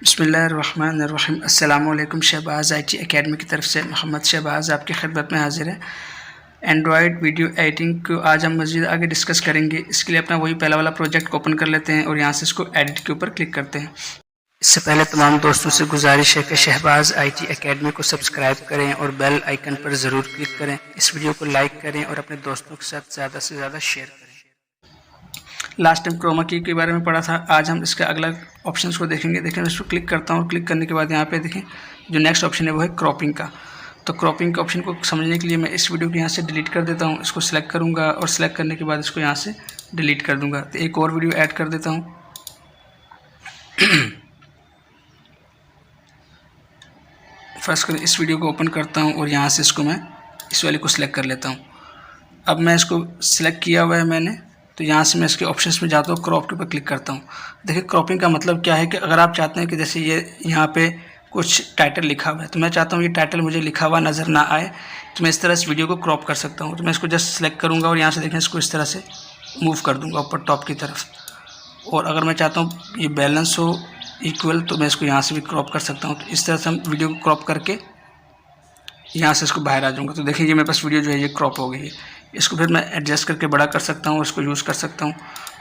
बिस्मिल्लाहिर्रहमानिर्रहीम। अस्सलामुअलैकुम। Shahbaz IT academy की तरफ से मोहम्मद शहबाज़ आपकी खिदमत में हाजिर है। एंड्रॉयड वीडियो एडिटिंग को आज हम मज़ीद आगे डिस्कस करेंगे। इसके लिए अपना वही पहला वाला प्रोजेक्ट को ओपन कर लेते हैं और यहाँ से इसको एडिट के ऊपर क्लिक करते हैं। इससे पहले तमाम दोस्तों से गुजारिश है कि शहबाज़ IT एकेडमी को सब्सक्राइब करें और बेल आइकन पर ज़रूर क्लिक करें। इस वीडियो को लाइक करें और अपने दोस्तों के साथ ज़्यादा से ज़्यादा शेयर करें। लास्ट टाइम क्रोमा की के बारे में पढ़ा था, आज हम इसका अगला ऑप्शंस को देखेंगे। देखें, मैं इस पर क्लिक करता हूँ। क्लिक करने के बाद यहाँ पे देखें जो नेक्स्ट ऑप्शन है वो है क्रॉपिंग का। तो क्रॉपिंग के ऑप्शन को समझने के लिए मैं इस वीडियो को यहाँ से डिलीट कर देता हूँ। इसको सिलेक्ट करूँगा और सिलेक्ट करने के बाद इसको यहाँ से डिलीट कर दूँगा। तो एक और वीडियो ऐड कर देता हूँ। फर्स्ट इस वीडियो को ओपन करता हूँ और यहाँ से इसको मैं इस वाले को सिलेक्ट कर लेता हूँ। अब मैं इसको सिलेक्ट किया हुआ है मैंने, तो यहाँ से मैं इसके ऑप्शंस में जाता हूँ, क्रॉप के ऊपर क्लिक करता हूँ। देखिए क्रॉपिंग का मतलब क्या है कि अगर आप चाहते हैं कि जैसे ये यहाँ पे कुछ टाइटल लिखा हुआ है, तो मैं चाहता हूँ ये टाइटल मुझे लिखा हुआ नज़र ना आए, तो मैं इस तरह इस वीडियो को क्रॉप कर सकता हूँ। तो मैं इसको जस्ट सेलेक्ट करूँगा और यहाँ से देखें इसको इस तरह से मूव कर दूँगा ऊपर टॉप की तरफ। और अगर मैं चाहता हूँ ये बैलेंस हो इक्वल, तो मैं इसको यहाँ से भी क्रॉप कर सकता हूँ। तो इस तरह से हम वीडियो को क्रॉप करके यहाँ से इसको बाहर आ जाऊँगा। तो देखिए ये मेरे पास वीडियो जो है ये क्रॉप हो गई है। इसको फिर मैं एडजस्ट करके बड़ा कर सकता हूँ, इसको यूज़ कर सकता हूँ।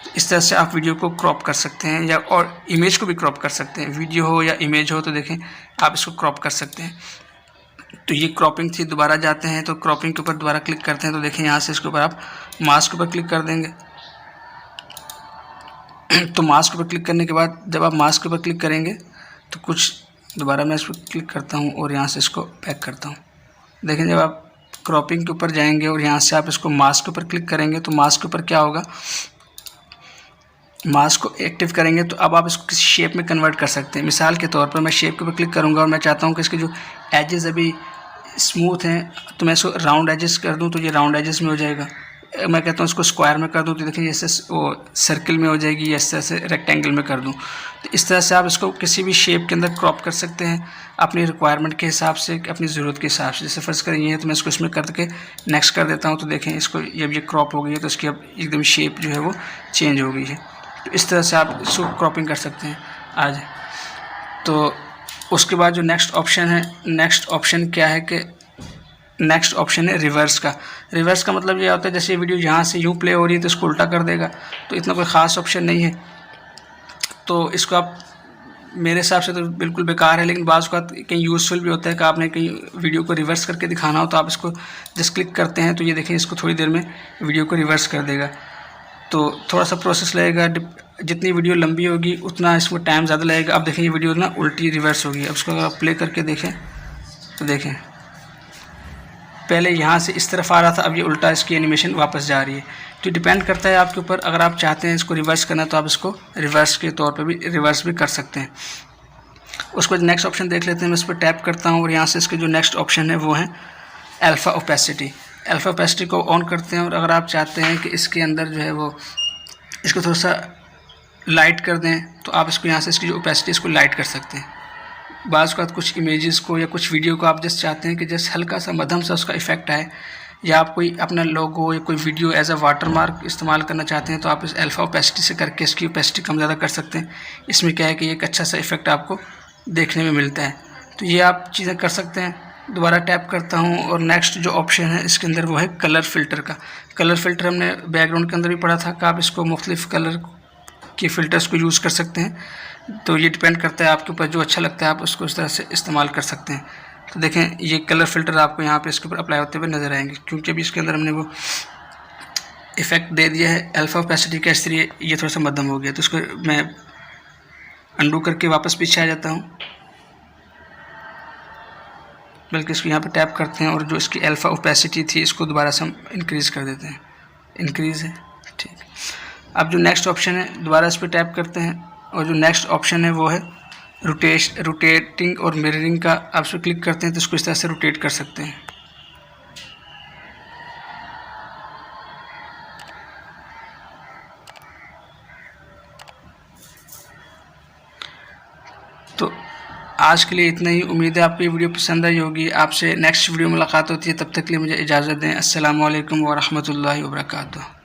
तो इस तरह से आप वीडियो को क्रॉप कर सकते हैं, या और इमेज को भी क्रॉप कर सकते हैं। वीडियो हो या इमेज हो, तो देखें आप इसको क्रॉप कर सकते हैं। तो ये क्रॉपिंग थी। दोबारा जाते हैं तो क्रॉपिंग के ऊपर दोबारा क्लिक करते हैं। तो देखें यहाँ से इसके ऊपर आप मास्क के ऊपर क्लिक कर देंगे। तो मास्क के ऊपर क्लिक करने के बाद जब आप मास्क के ऊपर क्लिक करेंगे तो कुछ दोबारा मैं इस पर क्लिक करता हूँ और यहाँ से इसको पैक करता हूँ। देखें जब आप क्रॉपिंग के ऊपर जाएंगे और यहाँ से आप इसको मास्क के ऊपर क्लिक करेंगे तो मास्क के ऊपर क्या होगा, मास्क को एक्टिव करेंगे तो अब आप इसको किसी शेप में कन्वर्ट कर सकते हैं। मिसाल के तौर पर मैं शेप के ऊपर क्लिक करूँगा और मैं चाहता हूँ कि इसके जो एजेस अभी स्मूथ हैं तो मैं इसको राउंड एजेस कर दूँ, तो ये राउंड एजेस में हो जाएगा। मैं कहता हूँ इसको स्क्वायर में कर दूँ, तो देखिए जैसे वो सर्किल में हो जाएगी, या इस तरह से रेक्टेंगल में कर दूँ। तो इस तरह से आप इसको किसी भी शेप के अंदर क्रॉप कर सकते हैं अपनी रिक्वायरमेंट के हिसाब से, अपनी ज़रूरत के हिसाब से। जैसे फर्स्ट करें ये है तो मैं इसको इसमें करके नेक्स्ट कर देता हूँ। तो देखें इसको जब ये क्रॉप हो गई है तो इसकी अब एकदम शेप जो है वो चेंज हो गई है। तो इस तरह से आप इसको क्रॉपिंग कर सकते हैं आज। तो उसके बाद जो नेक्स्ट ऑप्शन है, नेक्स्ट ऑप्शन क्या है कि नेक्स्ट ऑप्शन है रिवर्स का। रिवर्स का मतलब ये होता है जैसे वीडियो यहाँ से यूँ प्ले हो रही है तो इसको उल्टा कर देगा। तो इतना कोई ख़ास ऑप्शन नहीं है, तो इसको आप मेरे हिसाब से तो बिल्कुल बेकार है, लेकिन बाज़ का कहीं यूज़फुल भी होता है कि आपने कहीं वीडियो को रिवर्स करके दिखाना हो तो आप इसको जस्ट क्लिक करते हैं तो ये देखें इसको थोड़ी देर में वीडियो को रिवर्स कर देगा। तो थोड़ा सा प्रोसेस लगेगा, जितनी वीडियो लंबी होगी उतना इसमें टाइम ज़्यादा लगेगा। अब देखें ये वीडियो ना उल्टी रिवर्स होगी। अब इसको अगर आप प्ले करके देखें तो देखें पहले यहाँ से इस तरफ आ रहा था, अब ये उल्टा इसकी एनिमेशन वापस जा रही है। तो डिपेंड करता है आपके ऊपर। अगर आप चाहते हैं इसको रिवर्स करना तो आप इसको रिवर्स के तौर पे भी रिवर्स भी कर सकते हैं। उसके बाद नेक्स्ट ऑप्शन देख लेते हैं। मैं इस पर टैप करता हूँ और यहाँ से इसके जो नेक्स्ट ऑप्शन है वो है अल्फ़ा ओपेसिटी। अल्फ़ा ओपेसिटी को ऑन करते हैं और अगर आप चाहते हैं कि इसके अंदर जो है वो इसको थोड़ा सा लाइट कर दें तो आप इसको यहाँ से इसकी जो ओपेसिटी इसको लाइट कर सकते हैं। बाज़ का कुछ इमेजेस को या कुछ वीडियो को आप जस्ट चाहते हैं कि जस्ट हल्का सा मध्यम सा उसका इफेक्ट आए, या आप कोई अपना लोगो या कोई वीडियो एज अ वाटरमार्क इस्तेमाल करना चाहते हैं तो आप इस अल्फ़ा ओपेसिटी से करके इसकी ओपेसिटी कम ज़्यादा कर सकते हैं। इसमें क्या है कि एक अच्छा सा इफेक्ट आपको देखने में मिलता है। तो ये आप चीज़ें कर सकते हैं। दोबारा टैप करता हूँ और नेक्स्ट जो ऑप्शन है इसके अंदर वो है कलर फ़िल्टर का। कलर फ़िल्टर हमने बैकग्राउंड के अंदर भी पढ़ा था कि आप इसको मुख्तलिफ़ कलर के फ़िल्टर्स को यूज़ कर सकते हैं। तो ये डिपेंड करता है आपके ऊपर, जो अच्छा लगता है आप उसको इस तरह से इस्तेमाल कर सकते हैं। तो देखें ये कलर फ़िल्टर आपको यहाँ पे इसके ऊपर अप्लाई होते हुए नज़र आएंगे, क्योंकि अभी इसके अंदर हमने वो इफ़ेक्ट दे दिया है अल्फ़ा ओपेसिटी का, इसलिए ये थोड़ा सा मध्यम हो गया। तो इसको मैं अंडू करके वापस पीछे आ जाता हूँ, बल्कि इसको यहाँ पर टैप करते हैं और जो इसकी अल्फ़ा ओपेसिटी थी इसको दोबारा से हम इंक्रीज़ कर देते हैं। इंक्रीज़ है, ठीक। अब जो नेक्स्ट ऑप्शन है दोबारा इस पर टैप करते हैं और जो नेक्स्ट ऑप्शन है वो है रोटेटिंग और मिररिंग का। आप इस पर क्लिक करते हैं तो इसको इस तरह से रोटेट कर सकते हैं। तो आज के लिए इतना ही। उम्मीद है आपको ये वीडियो पसंद आई होगी। आपसे नेक्स्ट वीडियो मुलाकात होती है, तब तक के लिए मुझे इजाज़त दें। अस्सलामु अलैकुम व रहमतुल्लाहि व बरकातुहू।